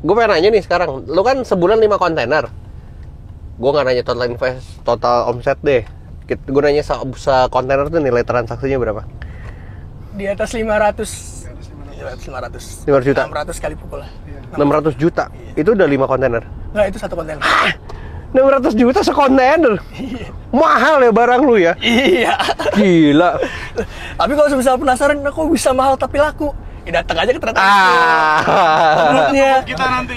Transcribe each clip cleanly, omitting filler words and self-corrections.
gue pengen nanya nih sekarang, lu kan sebulan 5 kontainer. Gue nggak nanya total omset deh. Gue nanya kontainer tuh nilai transaksinya berapa? Di atas 500 juta. 600 kali pukul lah. 600 juta. Iya. Itu udah 5 kontainer. Enggak, itu satu kontainer. 600 juta sekontainer. Iya. Mahal ya barang lu ya. Iya. Gila. Tapi kalau misal penasaran, kok bisa mahal tapi laku? Ya datang aja ke Trans Expo. Menurutnya Kita nanti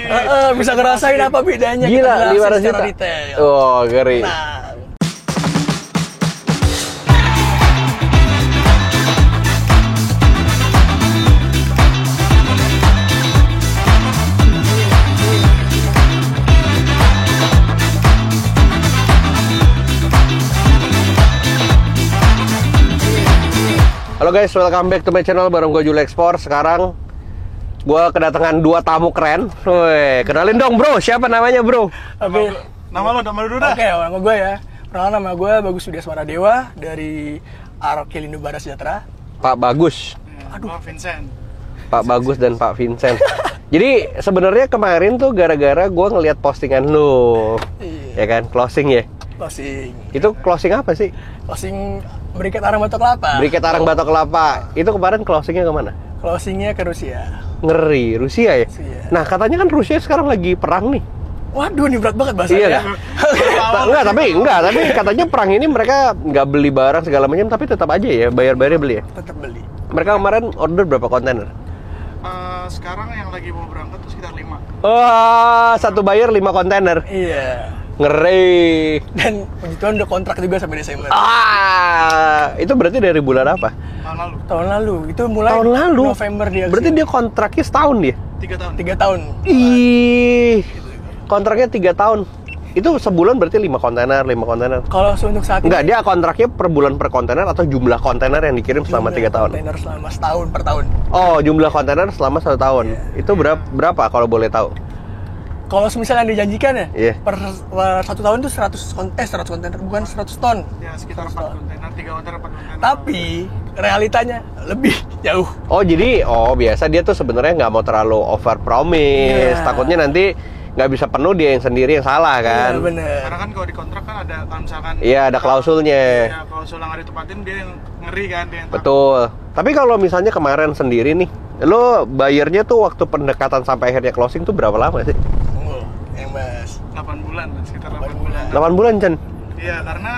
bisa ngerasain apa bedanya. Gila, kita jelasin 500 secara juta. detail. Oh, ngeri. Nah, Halo guys, welcome back to my channel bareng gue Juli Ekspor. Sekarang gue kedatangan 2 tamu keren. Woi, kenalin dong bro, siapa namanya bro? tapi nama lu dulu dah. oke, nama gue ya. Perkenalkan, nama gue Bagus Widyaswara Dewa dari Arkilindu Bara Sejahtera. Pak Bagus. Aduh, Vincent. Pak Bagus dan Pak Vincent. Jadi sebenarnya kemarin tuh gara-gara gue ngeliat postingan lu, Iya. ya kan, closing ya. Closing. Itu closing apa sih? Closing Berikat Arang Batok Kelapa. Berikat Arang Batok Kelapa. Itu kemarin closingnya kemana? Closingnya ke Rusia. Ngeri, Rusia ya? Rusia. Nah katanya kan Rusia sekarang lagi perang nih. Waduh, ini berat banget bahasanya. Iya. Enggak, tapi katanya perang ini mereka nggak beli barang segala macam, tapi tetap aja ya bayar-bayarnya beli ya. Tetap beli. Mereka kemarin order berapa kontainer? Sekarang yang lagi mau berangkat tuh sekitar 5. Wah, satu bayar 5 kontainer. Iya. Ngeri. Dan puji Tuhan udah kontrak juga sampai Desember. Itu berarti dari bulan apa? Tahun lalu. Tahun lalu. Itu mulai Tahun lalu. November dia. Berarti dia kontraknya setahun dia. 3 tahun. 3 tahun. Ih. Kontraknya 3 tahun. Itu sebulan berarti 5 kontainer. Kalau untuk saat Enggak, ini dia kontraknya per bulan per kontainer atau jumlah kontainer yang dikirim selama 3 tahun? kontainer selama setahun per tahun. Oh, jumlah kontainer selama 1 tahun. Itu berapa kalau boleh tahu? Kalau misalnya dijanjikan ya, Iya. per 1 tahun tuh 100 kontainer, bukan 100 ton. Ya sekitar 4 kontainer, 3 kontainer, 4 kontainer. Tapi realitanya lebih jauh. Oh, jadi biasa dia tuh sebenarnya nggak mau terlalu over promise. Iya. Takutnya nanti nggak bisa penuh dia yang sendiri yang salah kan? Iya, bener. Karena kan kalau di kontrak kan ada kalau misalkan Iya, ada klausulnya. Ya, klausul yang nggak ditepatin dia yang ngeri kan dia yang takut. Betul. Tapi kalau misalnya kemarin sendiri nih, lo bayarnya tuh waktu pendekatan sampai akhirnya closing tuh berapa lama sih? Oh, yang mas. 8 bulan, sekitar 8 8 bulan. 8 bulan, Chan? Iya, karena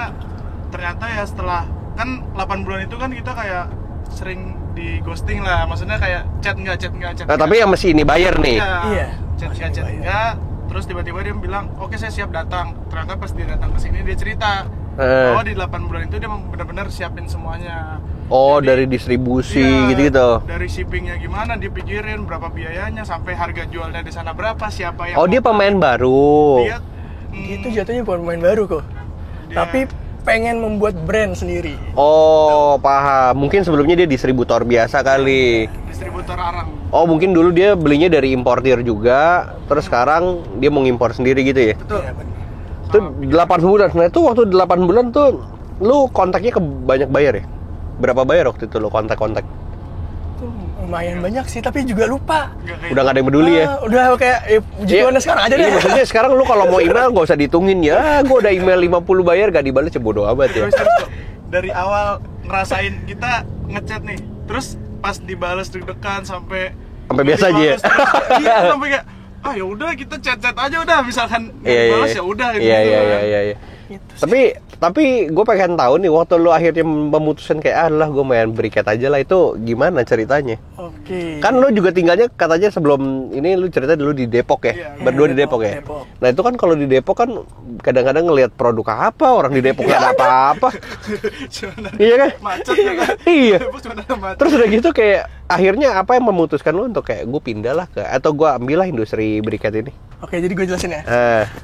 ternyata ya setelah kan 8 bulan itu kan kita kayak sering di ghosting lah, maksudnya kayak chat nggak. Nah, tapi yang masih ini bayar nih. Iya. Chat Masih nggak, bayar. terus tiba-tiba dia bilang, oke saya siap datang. Ternyata pas dia datang ke sini dia cerita bahwa di 8 bulan itu dia benar-benar siapin semuanya. Oh, Jadi, dari distribusi iya, gitu-gitu. Dari shippingnya gimana, dipikirin berapa biayanya, sampai harga jualnya di sana berapa, siapa yang Oh, dia pemain baru. Dia, Dia itu jatuhnya bukan pemain baru kok. Dia- Tapi pengen membuat brand sendiri. Oh, paham. Mungkin sebelumnya dia distributor biasa kali. distributor arang. Oh, mungkin dulu dia belinya dari importir juga, terus sekarang dia mau ngimpor sendiri gitu ya. Betul. Iya, bener. Itu 8 bulan. Nah, itu waktu 8 bulan tuh lu kontaknya ke banyak bayar ya? Berapa bayar waktu itu lu kontak-kontak? Itu lumayan banyak sih, tapi juga lupa. Nggak kayak Udah gak ada yang peduli ya? Udah kayak puji Iya. Tuhan sekarang aja Iya, deh. maksudnya sekarang lu kalau mau email gak usah ditungin ya. Gue udah email 50 bayar gak dibalas, ya bodo amat ya. Terus dari awal ngerasain kita ngechat nih, terus pas dibales deg-degan sampai Biasa aja ya? dibales, iya, sampai kayak ya udah kita chat aja udah, misalkan Iya, dibales iya. ya udah gitu. Iya. Gitu sih. Tapi gue pengen tahu nih, waktu lu akhirnya memutuskan kayak lah gue main berikat aja lah, itu gimana ceritanya? Oke. Kan lu juga tinggalnya katanya sebelum ini lu cerita dulu di Depok ya? Iya, Berdua di Depok, Depok ya? Depok. Nah itu kan kalau di Depok kan kadang-kadang ngelihat produk apa, orang di Depok gak ada apa-apa. Cuma Iya kan? macet ya kan? Iya. Cuma ada macet. Terus udah gitu kayak akhirnya apa yang memutuskan lu untuk kayak gue pindah lah ke, atau gue ambil lah industri berikat ini? Oke, jadi gue jelasin ya.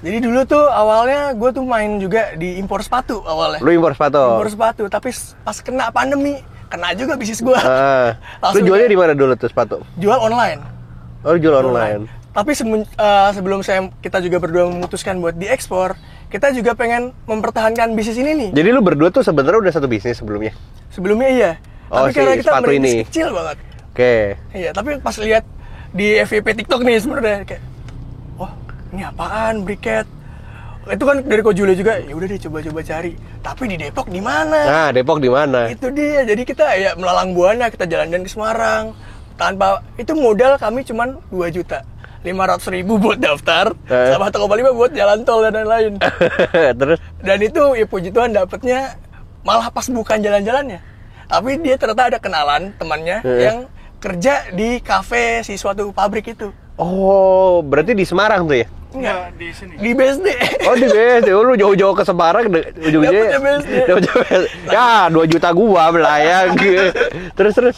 Jadi Jadi dulu tuh awalnya gue tuh main juga di impor sepatu awalnya. lu impor sepatu? Impor sepatu, tapi pas kena pandemi, kena juga bisnis gue. Lu Langsung jualnya kayak di mana dulu tuh sepatu? Jual online. Oh, lu jual online. Tapi sebelum kita juga berdua memutuskan buat diekspor, kita juga pengen mempertahankan bisnis ini nih. Jadi lu berdua tuh sebenarnya udah satu bisnis sebelumnya? Sebelumnya iya. Oh, Tapi karena si kita sepatu merintis ini. kecil banget. Oke. Iya, tapi pas lihat di FYP TikTok nih sebenarnya kayak ini apaan briket? Itu kan dari Kojule juga, ya udah deh coba-coba cari. Tapi di Depok di mana? Nah, Depok di mana? Itu dia. Jadi kita ya melalang buana, kita jalan-jalan ke Semarang. Tanpa itu modal kami cuman 2.500.000 buat daftar, sama 1,5 buat jalan tol dan lain-lain. Terus? Dan itu ya puji Tuhan dapetnya malah pas bukan jalan-jalannya. Tapi dia ternyata ada kenalan temannya yang kerja di kafe si suatu pabrik itu. Oh, berarti di Semarang tuh ya? Enggak, di sini. Di BSD. Oh, di BSD. Oh, lu jauh-jauh ke Semarang, ujungnya. Dapetnya BSD. Ya, 2 juta gua belayang. Terus.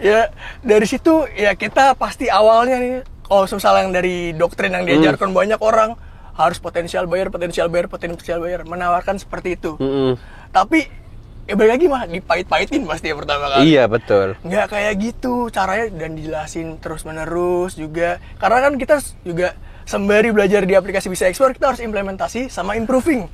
Ya, dari situ ya kita pasti awalnya nih, kalau misalnya yang dari doktrin yang diajarkan banyak orang, harus potensial bayar, menawarkan seperti itu. Tapi ya balik lagi mah dipait-paitin pasti ya pertama kali. Iya, betul. Nggak kayak gitu caranya dan dijelasin terus-menerus juga. Karena kan kita juga sembari belajar di aplikasi Bisa Explore, kita harus implementasi sama improving.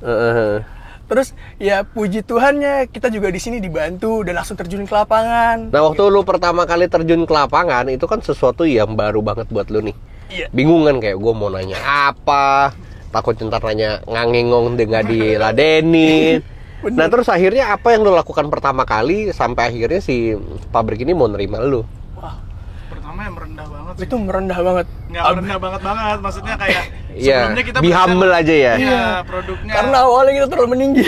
Terus ya puji Tuhannya kita juga di sini dibantu dan langsung terjun ke lapangan. Nah, waktu lu pertama kali terjun ke lapangan, itu kan sesuatu yang baru banget buat lu nih. Iya. Bingung kan, kayak gue mau nanya apa, takut ntar nanya ngangengong dia nggak diladenin. Nah, terus akhirnya apa yang lu lakukan pertama kali sampai akhirnya si pabrik ini mau nerima lu? Wah, Pertama yang merendah banget sih. itu merendah banget. Nggak merendah banget, maksudnya kayak Iya, sebelumnya kita be humble aja ya. Iya, produknya. Karena awalnya kita terlalu meninggi.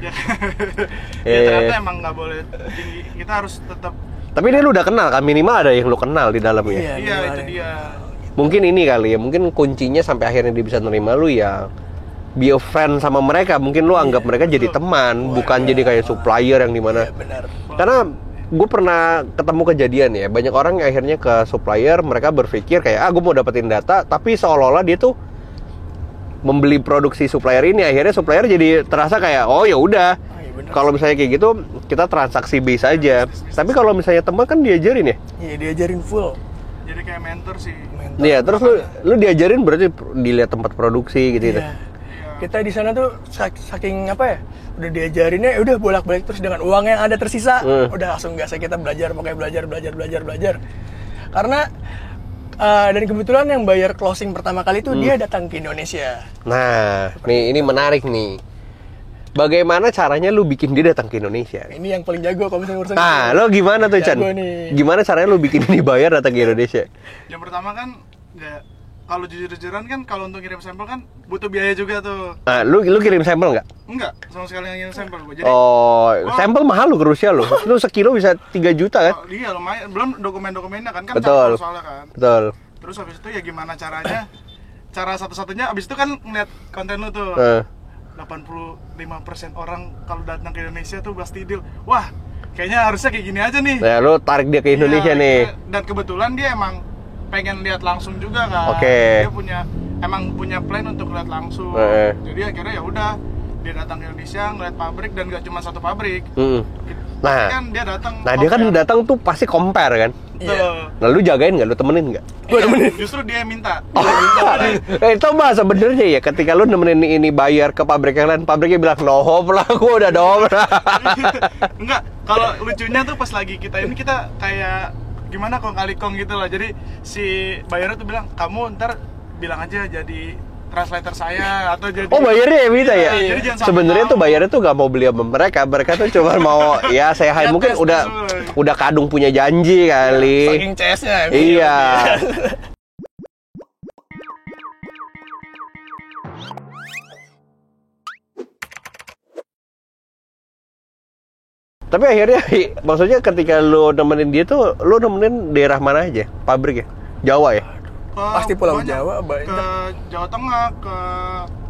Ya ternyata emang nggak boleh tinggi. Kita harus tetap. Tapi ini lu udah kenal kan, minimal ada yang lu kenal di dalamnya. Iya. Iya, itu dia. Mungkin ini kali ya, mungkin kuncinya sampai akhirnya dia bisa nerima lu ya be a friend sama mereka. Mungkin lu anggap mereka jadi teman, bukan jadi kayak supplier yang dimana. Iya, benar. Karena gue pernah ketemu kejadian ya, banyak orang yang akhirnya ke supplier, mereka berpikir kayak gue mau dapetin data, tapi seolah-olah dia tuh membeli produksi supplier ini, akhirnya supplier jadi terasa kayak oh ya udah, kalau misalnya kayak gitu kita transaksi base aja. Tapi kalau misalnya teman kan diajarin ya. Iya, diajarin full. Jadi kayak mentor sih. Iya, terus lu diajarin berarti dilihat tempat produksi gitu. Iya. Kita di sana tuh saking apa ya, udah diajarinnya udah bolak-balik terus dengan uang yang ada tersisa, udah langsung gas kita belajar, pokoknya belajar. Karena dan kebetulan yang bayar closing pertama kali itu dia datang ke Indonesia. Nah, nih ini menarik nih. Bagaimana caranya lu bikin dia datang ke Indonesia? Ini yang paling jago kalau misalnya urusan Nah, lo gimana tuh, Chan? Jago nih. Gimana caranya lu bikin ini bayar datang ke Indonesia? Yang pertama kan nggak, kalau jujur-jujuran kan kalau untuk kirim sampel kan butuh biaya juga tuh. Nah, lu kirim sampel nggak? Enggak, sama sekali yang kirim sampel gue. Jadi Sampel mahal lu ke Rusia lu. Lu sekilo bisa 3 juta kan? iya lumayan, belum dokumen-dokumennya kan Betul. campur soalnya kan. Betul. Terus habis itu ya gimana caranya? Cara satu-satunya habis itu kan ngeliat konten lu tuh. 85% orang kalau datang ke Indonesia tuh pasti deal. Wah, kayaknya harusnya kayak gini aja nih. Nah, lu tarik dia ke Indonesia Iya, nih. Dan kebetulan dia emang pengen lihat langsung juga kan. Oke. Dia punya plan untuk lihat langsung. Jadi akhirnya ya udah dia datang ke Indonesia ngeliat pabrik dan gak cuma satu pabrik. Nah, kan dia datang. dia kan datang tuh pasti compare kan. Iya. Nah, lu jagain nggak? Lu temenin nggak? Gue temenin. Justru dia yang minta. Itu mah sebenarnya ya, ketika lu nemenin ini bayar ke pabrik yang lain, pabriknya bilang no lah, gua udah dom. Enggak, kalau lucunya tuh pas lagi kita kayak gimana kong kali kong gitu lah. Jadi si bayarnya tuh bilang, kamu ntar bilang aja jadi translator saya atau jadi. Oh, bayarnya ya minta ya? Jadi jangan sampai Sebenarnya tahu. tuh bayarnya tuh gak mau beli sama mereka. Mereka tuh cuma mau ya saya Ya, mungkin tes udah kadung punya janji kali. saking CS-nya. Iya. Tapi akhirnya maksudnya ketika lu nemenin dia tuh, lu nemenin daerah mana aja? Pabrik ya? Jawa ya? Pasti Pulau banyak. Jawa banyak. Ke Jawa Tengah, ke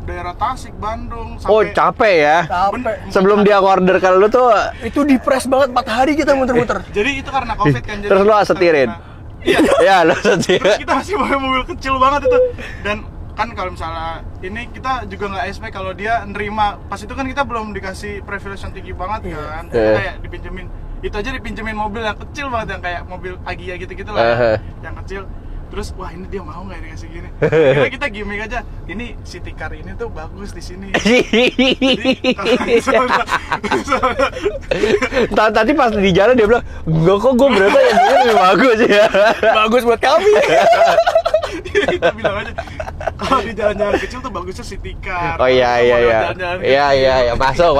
daerah Tasik, Bandung, Oh, sampai capek ya. Capek. Sebelum dia order kalau lu tuh Itu di press banget 4 hari kita muter-muter. Jadi itu karena Covid kan. Jadi terus lu setirin. Iya. Ya, lu setir. Terus kita masih bawa mobil kecil banget itu. Dan kan kalau misalnya ini kita juga nggak expect kalau dia nerima. Pas itu kan kita belum dikasih privilege yang tinggi banget kan. Kayak dipinjemin. Itu aja dipinjemin mobil yang kecil banget, yang kayak mobil Agia gitu-gitu lah. Yang kecil. Terus wah ini dia mau nggak dikasih gini? Akhirnya kita gimmick aja. Ini city car ini tuh bagus di sini. Tadi pas di jalan dia bilang, enggak kok, gue berasa yang ini lebih bagus ya. Bagus buat kami. kita bilang aja kalau di jalan-jalan kecil tuh bagusnya city car. Oh iya. Iya, masuk.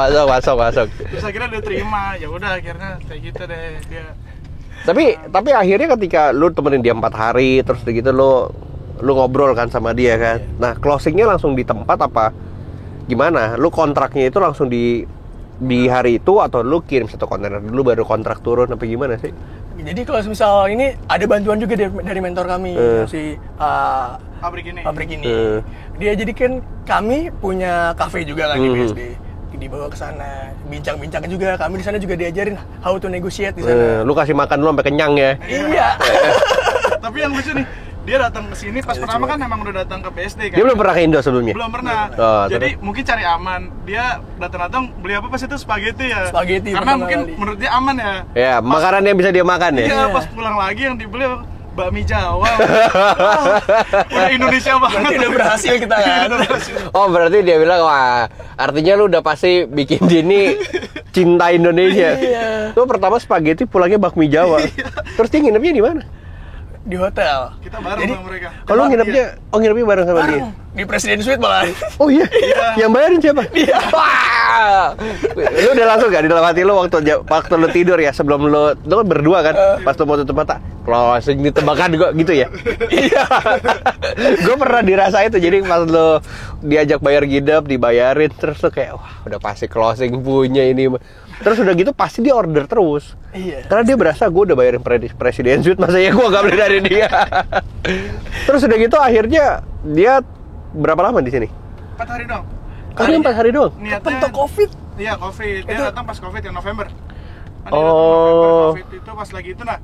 Terus akhirnya dia terima, ya udah akhirnya kayak gitu deh dia. Tapi akhirnya ketika lu temenin dia 4 hari, terus begitu lu ngobrol kan sama dia kan. Nah, closingnya langsung di tempat apa gimana? Lu kontraknya itu langsung di hari itu atau lu kirim satu kontainer dulu baru kontrak turun apa gimana sih? Jadi kalau misal ini ada bantuan juga dari mentor kami si pabrik ini. Dia jadikan kami punya cafe juga kan di BSD. Dibawa ke sana, bincang-bincang juga. Kami di sana juga diajarin how to negotiate di sana. Lu kasih makan lu sampai kenyang ya. Iya. Tapi yang lucu nih, dia datang ke sini pas pertama kan emang udah datang ke BSD kan. Dia belum pernah ke Indo sebelumnya? Belum pernah. Jadi mungkin cari aman. Dia datang beli apa pas itu spaghetti ya. Spaghetti. Karena mungkin menurut dia aman ya. Ya, makanan yang bisa dia makan ya. Iya, pas pulang lagi yang dibeli bakmi Jawa. Udah Indonesia banget. Berarti udah berhasil kita kan. Oh, berarti dia bilang wah, artinya lu udah pasti bikin dia ini cinta Indonesia. Iya. Lu pertama spaghetti pulangnya bakmi Jawa. Terus dia nginepnya di mana? Di hotel. Kita bareng sama mereka. Kalau nginepnya bareng sama dia. Di Presiden Suite malah. Oh iya. Yang bayarin siapa? Dia. Wah. Lu udah langsung gak di dalam hati lu waktu lu tidur ya sebelum lu kan berdua kan pas lu mau tutup mata closing di tebakan gua gitu ya. Iya. Gua pernah dirasa itu jadi pas lu diajak bayar gidap dibayarin terus lu kayak wah udah pasti closing punya ini. Terus udah gitu pasti dia order terus. Iya. Karena dia berasa gue udah bayarin Presiden Suite, masa ya gue gak beli dari dia. Terus udah gitu akhirnya dia berapa lama di sini? 4 hari dong. Karena 4 hari doang. Kepentok COVID. Iya, COVID. Dia datang pas COVID yang November. COVID itu pas lagi itu nah.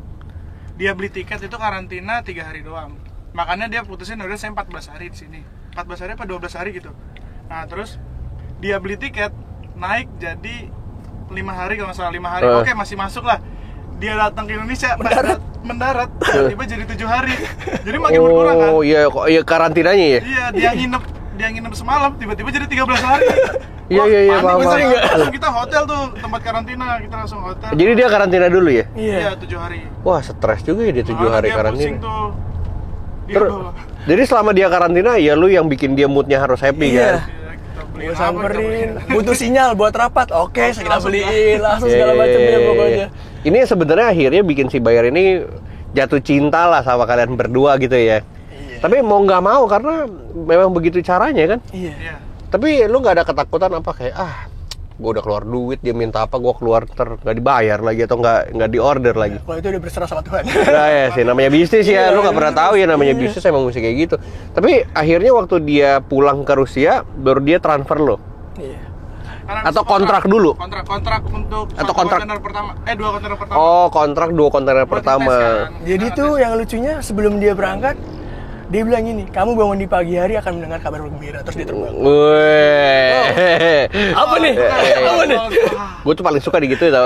Dia beli tiket itu karantina 3 hari doang. Makanya dia putusin udah saya 14 hari di sini. 14 hari apa 12 hari gitu. Nah, terus dia beli tiket naik jadi 5 hari kalau nggak salah 5 hari. Oke, masih masuk lah. Dia datang ke Indonesia mendarat tiba-tiba jadi 7 hari. Jadi makin berkurang kan. Oh iya, kok iya karantinanya ya? Iya, dia nginep semalam tiba-tiba jadi 13 hari. Iya, paham. Langsung kita hotel tuh, tempat karantina, kita langsung hotel. Jadi dia karantina dulu ya? Iya. 7 hari. Wah, stres juga ya dia 7 hari dia karantina. pusing tuh. Jadi selama dia karantina ya lu yang bikin dia moodnya harus happy kan? Gue samperin, butuh sinyal buat rapat, oke, kita beliin langsung segala macam ya pokoknya. Ini sebenarnya akhirnya bikin si Bayer ini jatuh cinta lah sama kalian berdua gitu ya. Iya. Tapi mau nggak mau karena memang begitu caranya kan. Iya. Tapi lu nggak ada ketakutan apa kayak gue udah keluar duit dia minta apa gue keluar nggak dibayar lagi atau nggak diorder lagi. Kalau itu udah berserah sama Tuhan. Nah ya sih namanya bisnis ya, lu nggak pernah tahu ya namanya bisnis emang mesti kayak gitu. Tapi akhirnya waktu dia pulang ke Rusia baru dia transfer lo. Iya. Atau kontrak dulu? Kontrak untuk atau kontrak kontainer pertama. 2 kontainer pertama. Oh, kontrak 2 kontainer pertama. Jadi tuh yang lucunya sebelum dia berangkat dia bilang gini, kamu bangun di pagi hari akan mendengar kabar gembira, terus dia terbang. Apa nih? Gue tuh paling suka di gitu tau.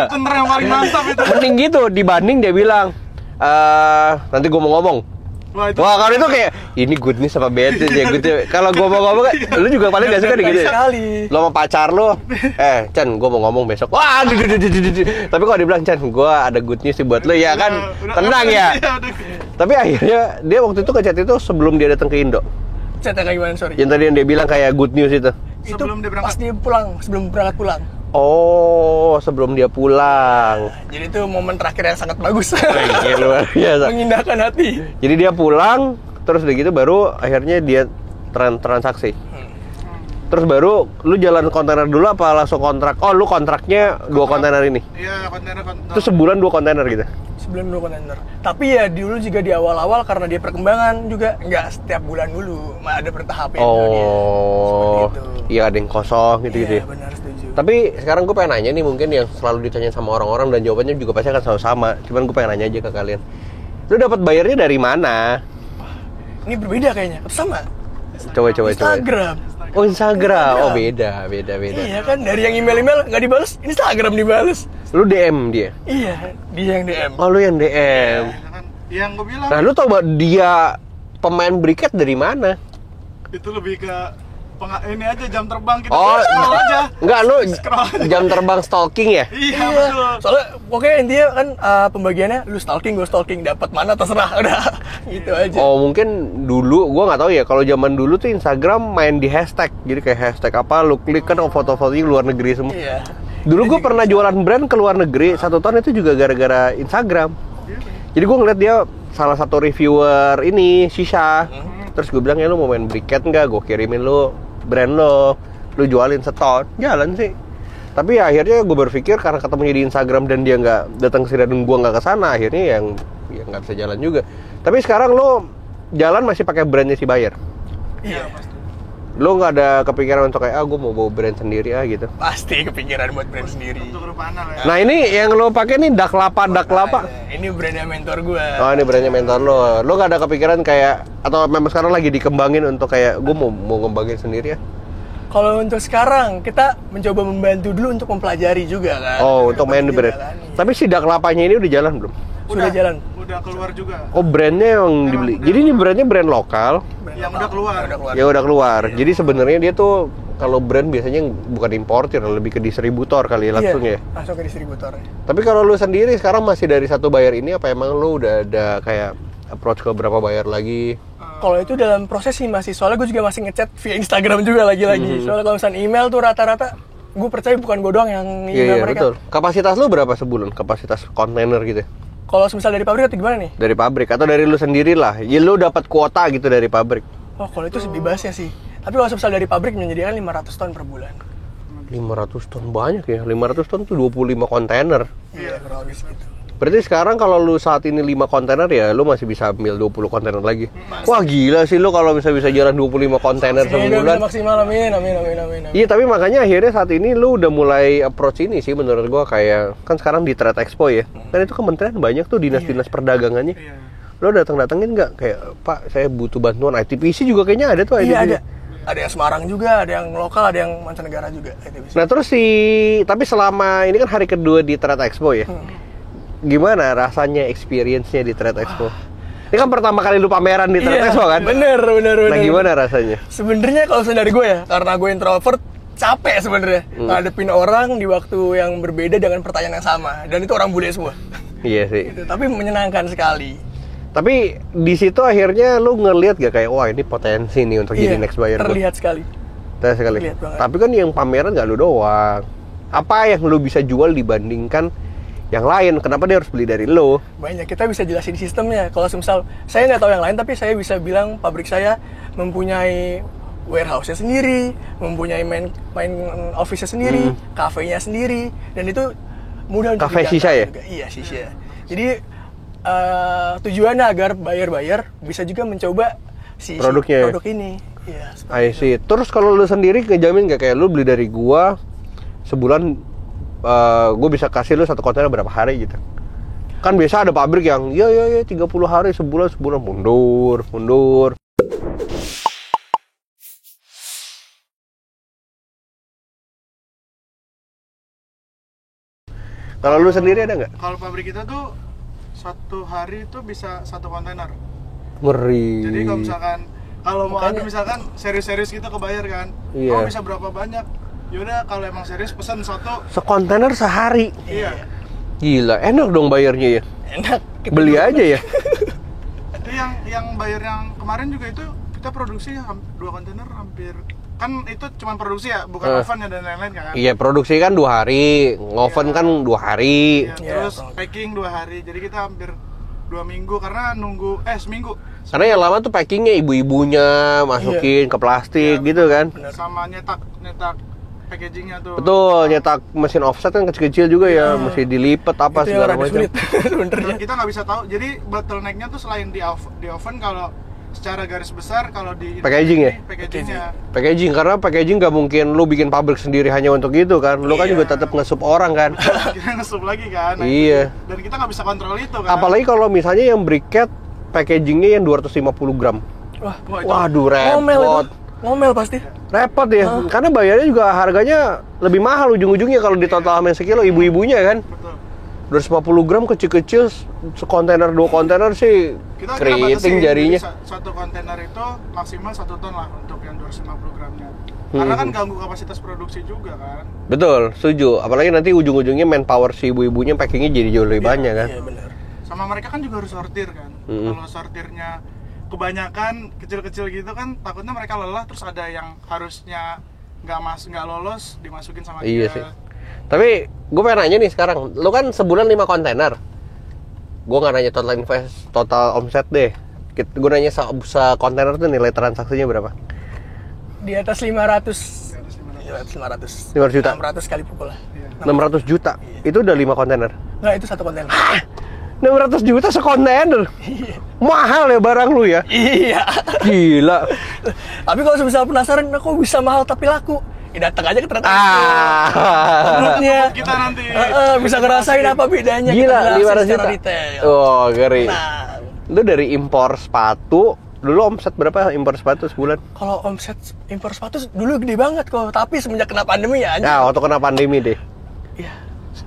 Bener yang paling mantap itu. Mending gitu dibanding dia bilang nanti gue mau ngomong. Wah kalau itu kayak ini good news apa bad news ya gitu. Kalau gue mau ngomong lu juga paling gak suka di gitu. Lo sama pacar lo, Chan gue mau ngomong besok. Wah, tapi kalau dibilang Chan gue ada good news sih buat lo ya kan, tenang ya. Tapi akhirnya dia waktu itu ngechat itu sebelum dia datang ke Indo. Chatnya kayak gimana sorry? Yang tadi yang dia bilang kayak good news itu. Sebelum dia berangkat. Pas dia pulang, sebelum berangkat pulang. Oh, sebelum dia pulang. Jadi itu momen terakhir yang sangat bagus. Luar biasa. Mengindahkan hati. Jadi dia pulang, terus udah gitu baru akhirnya dia transaksi. Terus baru lu jalan kontainer dulu apa langsung kontrak? Oh, lu kontraknya 2 kontainer ini. Iya, kontainer. Terus sebulan 2 kontainer gitu. Sebulan 2 kontainer. Tapi ya dulu juga di awal-awal karena dia perkembangan juga nggak setiap bulan dulu, ada bertahap ya. Oh. Iya, ada yang kosong gitu-gitu. Iya, benar setuju. Tapi sekarang gue pengen nanya nih mungkin yang selalu ditanya sama orang-orang dan jawabannya juga pasti akan selalu sama. Cuman gue pengen nanya aja ke kalian. Lu dapat bayarnya dari mana? Ini berbeda kayaknya. Sama. Coba. Instagram. Oh, Instagram. Oh, beda. Iya kan, dari yang email nggak dibales, Instagram dibales. Lu DM dia? Iya, dia yang DM. Oh, lu yang DM. Yang gue bilang. Nah, lu tau dia pemain briket dari mana? Itu lebih ke ini aja jam terbang kita Oh, scroll aja. enggak lu Scroll aja. jam terbang stalking ya? Iya, betul. Soalnya pokoknya intinya kan pembagiannya lu stalking, gue stalking, dapat mana terserah udah gitu aja. Oh mungkin dulu, gua nggak tahu ya. Kalau zaman dulu tuh Instagram main di hashtag, jadi kayak hashtag apa, lu klik kan foto-fotonya luar negeri semua. Iya. Dulu gue pernah jualan brand ke luar negeri 1 tahun itu juga gara-gara Instagram. Jadi gue ngeliat dia salah satu reviewer ini shisha. Terus gue bilang ya lu mau main briquette nggak? Gue kirimin lu brand lu jualin seton, jalan sih. Tapi ya, akhirnya gue berpikir karena ketemunya di Instagram dan dia nggak datang ke sini dan gue nggak kesana, akhirnya yang ya nggak bisa jalan juga. Tapi sekarang lo jalan masih pakai brandnya si Bayer. Iya. Pasti. Lo nggak ada kepikiran untuk kayak gue mau bawa brand sendiri gitu. Pasti kepikiran buat brand sendiri. Untuk Rupana lah ya. Nah ini yang lo pakai nih Daklapa. Ini brandnya mentor gue. Oh ini brandnya mentor lo. Lo gak ada kepikiran kayak atau memang sekarang lagi dikembangin untuk kayak gue mau ngembangin sendiri ya? Kalau untuk sekarang kita mencoba membantu dulu untuk mempelajari juga kan. Oh untuk main di brand. Dijalani. Tapi si Daklapanya ini udah jalan belum? Sudah jalan. Udah keluar juga. Oh brandnya yang dibeli. udah. Jadi ini brandnya brand lokal Yang udah keluar. yang udah keluar. Jadi sebenarnya dia tuh kalau brand biasanya bukan importir, lebih ke distributor kali langsung ya. Langsung ke distributor. Tapi kalau lu sendiri sekarang masih dari satu buyer ini apa emang lu udah ada kayak approach ke berapa buyer lagi? Kalau itu dalam proses sih masih, soalnya gue juga masih ngechat via Instagram juga lagi-lagi. Soalnya kalau misalnya email tuh rata-rata, gue percaya bukan gue doang yang email Iya mereka. betul. Kapasitas lu berapa sebulan? Kapasitas kontainer gitu? Kalau misal dari pabrik atau gimana nih? Dari pabrik atau dari lu sendiri lah? Ya lu dapat kuota gitu dari pabrik? Oh kalau itu sih bebasnya sih. Tapi kalau misal dari pabrik menyediakan 500 ton per bulan. 500 ton banyak ya. 500 ton tuh 25 kontainer. Iya kurang lebih segitu. Berarti sekarang kalau lu saat ini 5 kontainer ya lu masih bisa ambil 20 kontainer lagi. Wah gila sih lu kalau bisa jalan 25 kontainer sebulan. Maksimal, amin. Iya tapi makanya akhirnya saat ini lu udah mulai approach ini sih menurut gua kayak kan sekarang di Trade Expo ya. Kan itu kementerian banyak tuh dinas-dinas perdagangannya. Iya. Lu datang-datengin nggak kayak Pak saya butuh bantuan ITPC juga kayaknya ada tuh ITPC. Iya ada. Ada yang Semarang juga, ada yang lokal, ada yang mancanegara juga. Nah terus tapi selama ini kan hari kedua di Trade Expo ya. Gimana rasanya experience-nya di Trade Expo? Ini kan pertama kali lu pameran di Trade Expo kan? Bener. Nah gimana rasanya? Sebenarnya kalau dari gue ya, karena gue introvert, capek sebenarnya ngadepin orang di waktu yang berbeda dengan pertanyaan yang sama, dan itu orang bule semua. Iya sih. Gitu. Tapi menyenangkan sekali. Tapi di situ akhirnya lu ngelihat gak kayak wah ini potensi nih untuk jadi next buyer gua? Terlihat sekali. Terlihat sekali. Terlihat banget. Tapi kan yang pameran gak lu doang. Apa yang lu bisa jual dibandingkan yang lain? Kenapa dia harus beli dari lu? Banyak, kita bisa jelasin sistemnya. Kalau misal saya nggak tahu yang lain, tapi saya bisa bilang pabrik saya mempunyai warehouse-nya sendiri, mempunyai main office-nya sendiri, cafe-nya sendiri, dan itu mudah untuk Cafe dijangkau shisha ya? juga. Iya, shisha. Jadi tujuannya agar buyer bisa juga mencoba Produknya. produk ini. Iya, I see. Terus kalau lu sendiri ngejamin gak kayak lu beli dari gua sebulan gua bisa kasih lu 1 kontainer berapa hari gitu? Kan biasa ada pabrik yang ya 30 hari sebulan mundur. Kalau lu sendiri ada nggak? Kalau pabrik kita tuh 1 hari itu bisa 1 kontainer. Ngeri. Jadi kalau misalkan mau ada misalkan serius-serius kita kebayar kan, Iya. oh bisa berapa banyak? Yaudah kalau emang serius pesan 1. Sekontainer sehari. Iya. Gila, enak dong bayarnya ya. enak. Beli aja ya. Itu yang bayar yang kemarin juga itu kita produksi 2 kontainer hampir. Kan itu cuma produksi ya, bukan oven ya dan lain-lain kan. Iya, produksi kan 2 hari, ngoven kan 2 hari. Iya, terus packing 2 hari. Jadi kita hampir 2 minggu karena nunggu seminggu. Karena yang lama tuh packingnya ibu-ibunya masukin ke plastik gitu kan. Sama nyetak packagingnya tuh. Betul, nyetak mesin offset kan kecil-kecil juga ya, mesti dilipet apa Itu yang segala rada macam. sulit sebenarnya. Kita nggak bisa tahu. Jadi bottleneck-nya tuh selain di oven kalau secara garis besar kalau di Packaging ya? Packagingnya. Packaging, karena packaging nggak mungkin lu bikin pabrik sendiri hanya untuk itu kan. Lu kan juga tetap nge-sup orang kan. Kita nge-sub lagi kan. Nah, Iya. Dan kita nggak bisa kontrol itu kan. Apalagi kalau misalnya yang briquette packagingnya yang 250 gram. Wah, Waduh, ngomel repot. itu. Ngomel pasti. Repot ya, karena bayarnya juga harganya lebih mahal ujung-ujungnya kalau di total sama sekilo ibu-ibunya kan. Betul. 250 gram kecil-kecil, sekontainer 2 kontainer sih Kita keriting batasin, jarinya. jadi 1 kontainer itu maksimal 1 ton lah untuk yang 250 gramnya. Karena kan ganggu kapasitas produksi juga kan. Betul, setuju. Apalagi nanti ujung-ujungnya manpower si ibu-ibunya packingnya jadi jauh lebih banyak kan. Iya benar. Sama mereka kan juga harus sortir kan. Kalau sortirnya kebanyakan kecil-kecil gitu kan, takutnya mereka lelah terus ada yang harusnya nggak lolos dimasukin sama Iya dia. sih. Tapi gue pengen nanya nih sekarang, lu kan sebulan 5 kontainer. Gue nggak nanya total omset deh. Gue nanya kontainer tuh nilai transaksinya berapa? Di atas 500. Di atas 500. 500 juta? 600 kali pukul lah. 600 juta? Itu udah 5 kontainer? Nggak, itu satu kontainer. 600 juta sekontainer? Mahal ya barang lu ya? Iya. Gila. Tapi kalau misalnya penasaran, kok bisa mahal tapi laku? Ya datang aja ke Trans Menurutnya Kita nanti bisa ngerasain apa bedanya. Gila, kita jelasin 500 secara juta? detail. Oh, ngeri. Nah, Lu dari impor sepatu, dulu omset berapa impor sepatu sebulan? kalau omset impor sepatu dulu gede banget kok, tapi semenjak kena pandemi ya Nah, waktu kena pandemi deh. Iya.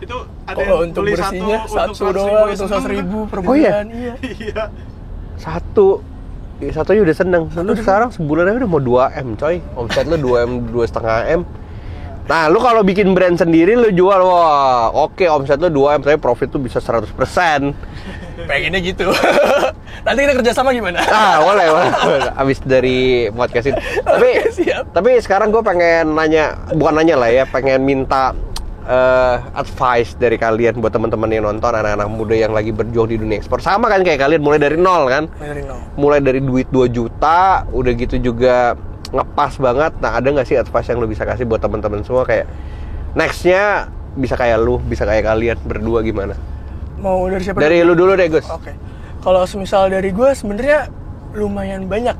itu ada Kalau yang untuk beli bersihnya untuk satu doang, untuk 100.000 per Oh iya? bulan. Iya. Iya. Satunya udah seneng. Lu sekarang sebulan aja udah mau 2M coy. Omset lu 2M, 2,5M. Nah, lu kalau bikin brand sendiri lu jual, wah, oke, omset lu 2M, tapi profit lu bisa 100%. Pengennya gitu. Nanti kita kerjasama gimana? Boleh. Abis dari podcast ini. Oke, siap. Tapi sekarang gue pengen bukan nanya lah ya, pengen minta advice dari kalian buat teman-teman yang nonton, anak-anak muda yang lagi berjuang di dunia ekspor. Sama kan kayak kalian, mulai dari nol kan? Mulai dari duit 2 juta, udah gitu juga ngepas banget. Nah, ada nggak sih advice yang lu bisa kasih buat teman-teman semua kayak nextnya bisa kayak lu, bisa kayak kalian berdua gimana? Mau dari siapa? Dari lu dulu deh, Gus. Oke. Kalau semisal dari gue sebenarnya lumayan banyak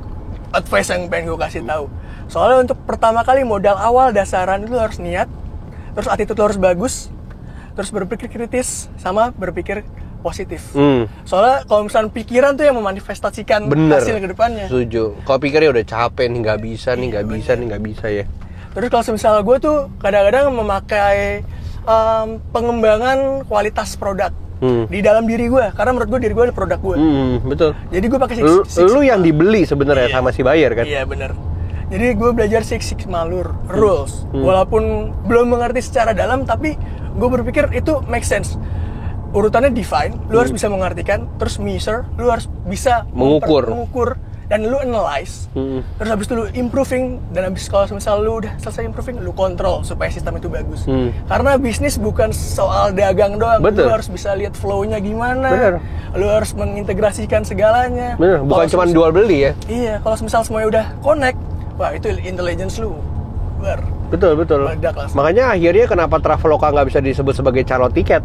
advice yang pengen gue kasih tahu. Soalnya untuk pertama kali modal awal dasaran itu harus niat, terus attitude lo harus bagus, terus berpikir kritis sama berpikir positif. Soalnya kalau misalnya pikiran tuh yang memanifestasikan hasil ke depannya. Setuju. Kalau pikirnya udah capek nih, nggak bisa ya. Terus kalau misalnya gue tuh kadang-kadang memakai pengembangan kualitas produk di dalam diri gue, karena menurut gue diri gue adalah produk gue. Betul. Jadi gue pakai lu yang dibeli sebenarnya sama si buyer kan? Iya benar. Jadi gue belajar Six Sigma rules, walaupun belum mengerti secara dalam, tapi gue berpikir itu make sense. Urutannya define, lu harus bisa mengartikan, terus measure, lu harus bisa mengukur, dan lu analyze. Terus habis itu lu improving, dan habis kalau misal lu udah selesai improving, lu kontrol supaya sistem itu bagus. Karena bisnis bukan soal dagang doang. Betul. Lu harus bisa lihat flow-nya gimana. Bener. Lu harus mengintegrasikan segalanya. Bener, bukan cuma jual beli ya. Iya, kalau misal semuanya udah connect, wah itu intelligence lu. Betul. Meledak langsung. Makanya akhirnya kenapa Traveloka nggak bisa disebut sebagai calon tiket?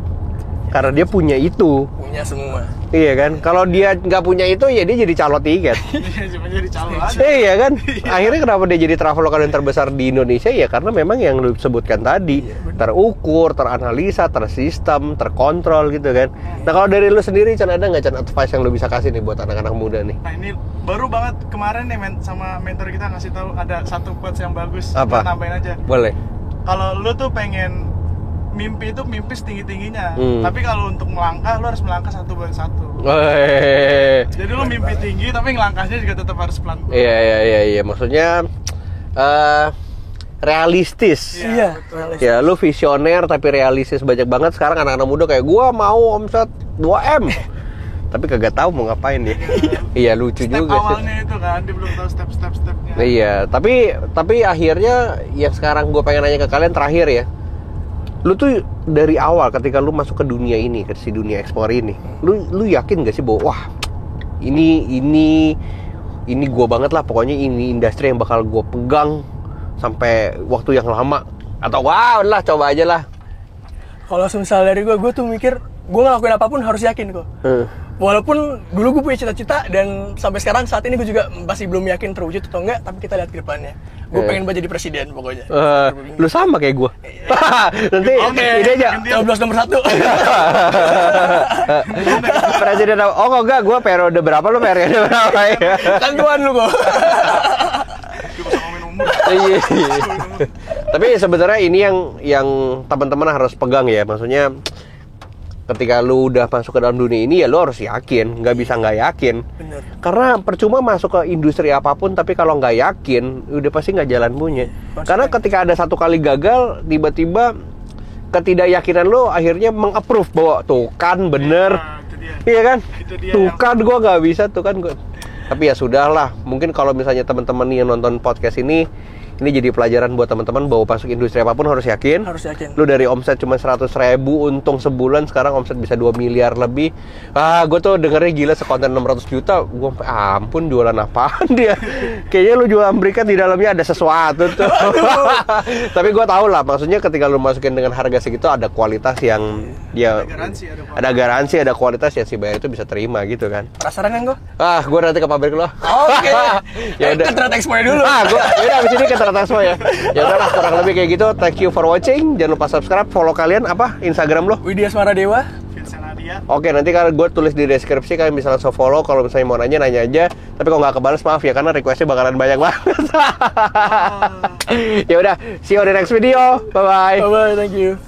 Karena dia punya itu. Punya semua. Iya kan? Kalau dia nggak punya itu, ya dia jadi calon tiket. Iya, cuma jadi calon aja. Iya kan? Akhirnya kenapa dia jadi Traveloka yang terbesar di Indonesia? Ya karena memang yang lu sebutkan tadi, terukur, teranalisa, tersistem, terkontrol gitu kan. Nah, kalau dari lu sendiri, Chan, ada nggak, Chan, advice yang lu bisa kasih nih buat anak-anak muda nih? Nah, ini baru banget kemarin nih sama mentor kita ngasih tahu ada satu quotes yang bagus. Apa? Kita nambahin aja. Boleh. Kalau lu tuh pengen mimpi itu mimpi setinggi-tingginya. Tapi kalau untuk melangkah, lu harus melangkah satu buat satu. Jadi lu mimpi tinggi, tapi ngelangkahnya juga tetap harus pelan-pelan. Iya. Maksudnya realistis. Iya. Ya, lu visioner tapi realistis banyak banget. Sekarang anak-anak muda kayak gua mau omset 2M. Tapi kagak tahu mau ngapain dia. Iya, lucu Step juga sih. awalnya itu kan, dia belum tahu step-stepnya. Iya, tapi akhirnya yang sekarang gue pengen nanya ke kalian terakhir ya. Lu tuh dari awal ketika lu masuk ke dunia ini, ke si dunia ekspor ini, lu yakin gak sih bahwa wah, ini gue banget lah, pokoknya ini industri yang bakal gue pegang sampai waktu yang lama, atau wah lah coba aja lah. Kalau misalnya dari gue tuh mikir gue ngelakuin apapun harus yakin kok. Walaupun dulu gue punya cita-cita dan sampai sekarang saat ini gue juga masih belum yakin terwujud atau enggak, tapi kita lihat ke depannya. Gue pengen banget jadi presiden pokoknya. Lu sama kayak gue. Nanti ini aja. Coblos nomor 1. Presiden enggak, gue periode berapa, lu periode berapa ya? Kan tuan lu kok. Dia bisa ngomongin umur. Iya. Tapi sebenarnya ini yang teman-teman harus pegang ya, maksudnya ketika lu udah masuk ke dalam dunia ini ya lu harus yakin, nggak bisa nggak yakin. Bener. Karena percuma masuk ke industri apapun tapi kalau nggak yakin udah pasti nggak jalan punya. Karena ketika ada satu kali gagal, tiba-tiba ketidakyakinan lu akhirnya meng-approve bahwa tuh kan bener, iya kan? Tuh kan gue nggak bisa, tuh kan gue. Tapi ya sudahlah, mungkin kalau misalnya teman-teman yang nonton podcast ini jadi pelajaran buat teman-teman bahwa masuk industri apapun harus yakin. Harus yakin. Lu dari omset cuma 100.000 untung sebulan, sekarang omset bisa 2 miliar lebih. Gue tuh dengernya gila, sekonten 600 juta. Gue ampun, jualan apaan dia? Kayaknya lu jualan berikan di dalamnya ada sesuatu tuh. Tapi gue tahu lah, maksudnya ketika lu masukin dengan harga segitu ada kualitas yang ya ada garansi, ada kualitas yang si buyer itu bisa terima gitu kan. Penasaran kan gue? Gue nanti ke pabrik lo. Oke. Ya udah. Ke Trade Expo dulu. Gue abis ini ke Trade Expo ya. Ya udahlah, kurang lebih kayak gitu. Thank you for watching. Jangan lupa subscribe, follow kalian apa Instagram lo? Widya Smaradewa. Vincent Adia. Oke, nanti kalau gue tulis di deskripsi kalian bisa langsung follow. Kalau misalnya mau nanya aja. Tapi kalau nggak kebales maaf ya, karena requestnya bakalan banyak banget. Ya udah, see you on the next video. Bye bye. Bye bye, thank you.